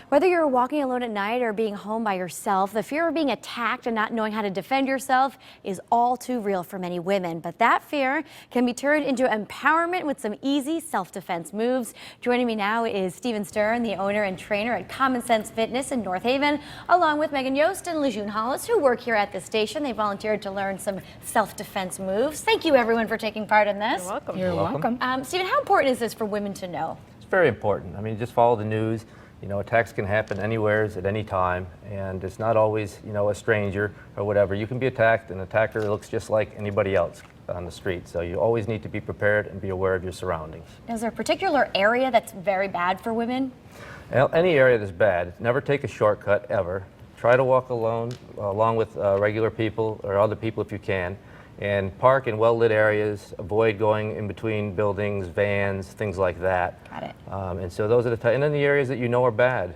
Whether you're walking alone at night or being home by yourself, the fear of being attacked and not knowing how to defend yourself is all too real for many women. But that fear can be turned into empowerment with some easy self-defense moves. Joining me now is Stephen Stern, the owner and trainer at Common Sense Fitness in North Haven, along with Meghan Yost and Lajeune Hollis, who work here at the station. They volunteered to learn some self-defense moves. Thank you, everyone, for taking part in this. You're welcome. You're welcome. Stephen, how important is this for women to know? It's very important. I mean, just follow the news. You know, attacks can happen anywhere at any time, and it's not always, you know, a stranger or whatever. You can be attacked. An attacker looks just like anybody else on the street, so you always need to be prepared and be aware of your surroundings. Is there a particular area that's very bad for women? Any area that's bad. Never take a shortcut, ever. Try to walk alone, along with regular people or other people if you can, and park in well-lit areas. Avoid going in between buildings, vans, things like that. Got it. And so those are the and then the areas that you know are bad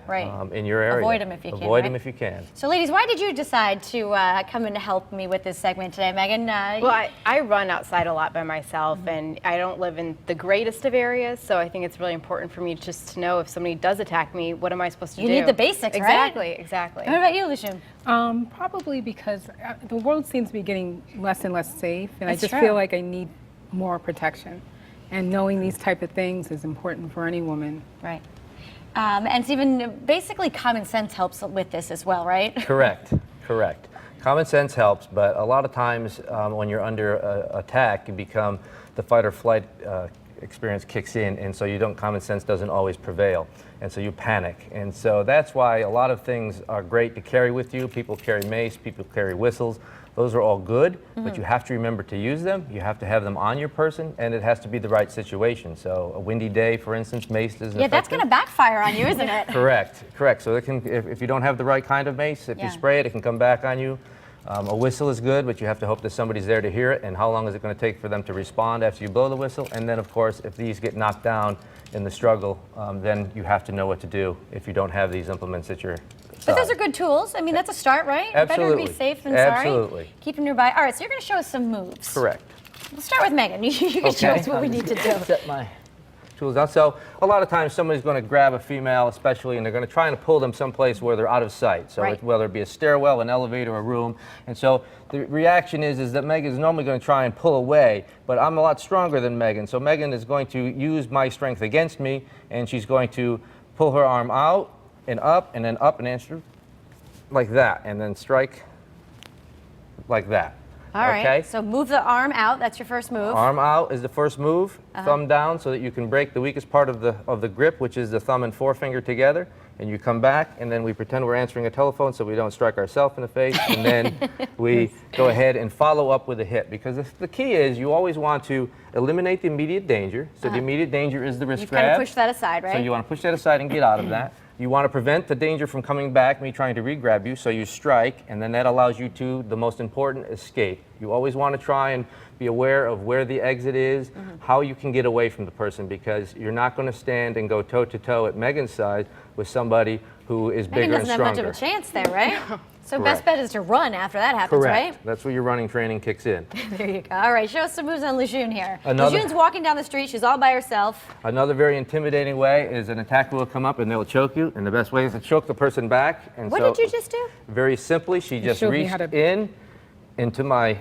in your area. Avoid them if you can. Avoid them if you can. So, ladies, why did you decide to come in to help me with this segment today, Meghan? Well, I run outside a lot by myself, and I don't live in the greatest of areas, so I think it's really important for me just to know if somebody does attack me, what am I supposed to do? You need the basics, exactly, right? Exactly. What about you, Lajeune? Probably because the world seems to be getting less and less safe, and That's I just true. feel like I need more protection. And knowing these type of things is important for any woman. Right. And Stephen, basically common sense helps with this as well, right? Correct, correct. Common sense helps, but a lot of times when you're under attack, you become the fight or flight experience kicks in, and so common sense doesn't always prevail, and so you panic. And so that's why a lot of things are great to carry with you. People carry mace, people carry whistles. Those are all good, but you have to remember to use them. You have to have them on your person, and it has to be the right situation. So a windy day, for instance, mace isn't Yeah, that's going to backfire on you, isn't it? Correct, correct. So it can, if you don't have the right kind of mace, if you spray it, it can come back on you. A whistle is good, but you have to hope that somebody's there to hear it. And how long is it going to take for them to respond after you blow the whistle? And then, of course, if these get knocked down in the struggle, then you have to know what to do if you don't have these implements at your side. But those are good tools. I mean, that's a start, right? Absolutely. Better to be safe than sorry. Absolutely. Keep them nearby. All right, so you're going to show us some moves. Correct. We'll start with Meghan. You can show us what we need to do. Set my tools out. So a lot of times somebody's going to grab a female, especially, and they're going to try and pull them someplace where they're out of sight. So whether it be a stairwell, an elevator, a room. And so the reaction is that Meghan is normally going to try and pull away, but I'm a lot stronger than Meghan. So Meghan is going to use my strength against me, and she's going to pull her arm out and then up and answer like that, and then strike like that. All right, so move the arm out. That's your first move. Arm out is the first move. Thumb down so that you can break the weakest part of the grip, which is the thumb and forefinger together. And you come back, and then we pretend we're answering a telephone so we don't strike ourselves in the face. And then we go ahead and follow up with a hit. Because the key is you always want to eliminate the immediate danger. So the immediate danger is the wrist grab. You kind of push that aside, right? So you want to push that aside and get out of that. You want to prevent the danger from coming back, me trying to re-grab you, so you strike, and then that allows you to, the most important, escape. You always want to try and be aware of where the exit is, how you can get away from the person, because you're not going to stand and go toe-to-toe at Meghan's side with somebody who is bigger and stronger. Meghan doesn't have much of a chance there, right? So Correct. best bet is to run after that happens, Correct. right? That's where your running training kicks in. There you go. All right, show us some moves on Lajeune here. Another- Lajeune's walking down the street. She's all by herself. Another very intimidating way is an attacker will come up and they'll choke you, and the best way is to choke the person back. And What so, did you just do? Very simply, she just showed me reached how to into my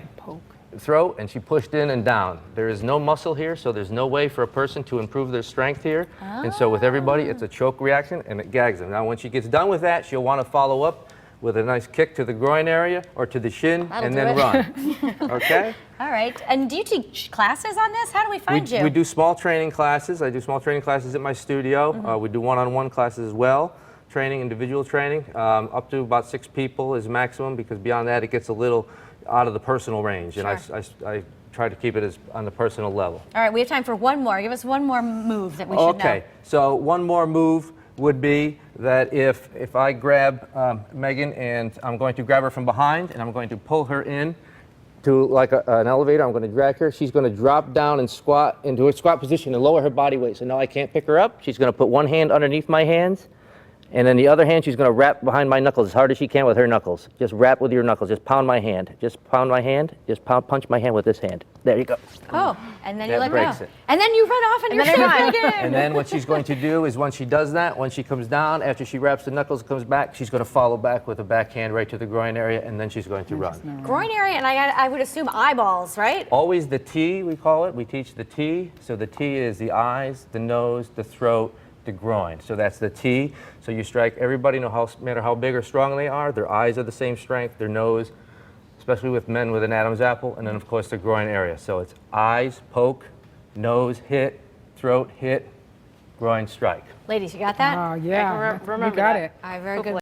throat, and she pushed in and down. There is no muscle here, so there's no way for a person to improve their strength here. And so with everybody, it's a choke reaction, and it gags them. Now, when she gets done with that, she'll want to follow up with a nice kick to the groin area or to the shin, and then run. Okay? All right. And do you teach classes on this? How do we find you? We do small training classes. I do small training classes at my studio. We do one-on-one classes as well, individual training. Up to about 6 people is maximum, because beyond that, it gets a little out of the personal range. And I try to keep it as on the personal level. All right, we have time for one more. Give us one more move that we should know. Okay, so one more move would be that if I grab Meghan, and I'm going to grab her from behind, and I'm going to pull her in to like an elevator. I'm going to drag her. She's going to drop down and squat into a squat position and lower her body weight. So now I can't pick her up. She's going to put one hand underneath my hands And then the other hand, she's going to wrap behind my knuckles as hard as she can with her knuckles. Just wrap with your knuckles. Just pound my hand. Just pound my hand. Just punch my hand with this hand. There you go. Oh, and then That you let breaks go. it. And then you run off and you're then I safe run. again. And then what she's going to do is once she does that, when she comes down, after she wraps the knuckles, comes back, she's going to follow back with a backhand right to the groin area, and then she's going to run. Groin area, and I would assume eyeballs, right? Always the T, we call it. We teach the T. So the T is the eyes, the nose, the throat, the groin. So that's the T. So you strike everybody, no matter how big or strong they are, their eyes are the same strength, their nose, especially with men with an Adam's apple, and then of course the groin area. So it's eyes, poke, nose, hit, throat, hit, groin, strike. Ladies, you got that? Oh, yeah. remember you got that. it. All right, very good.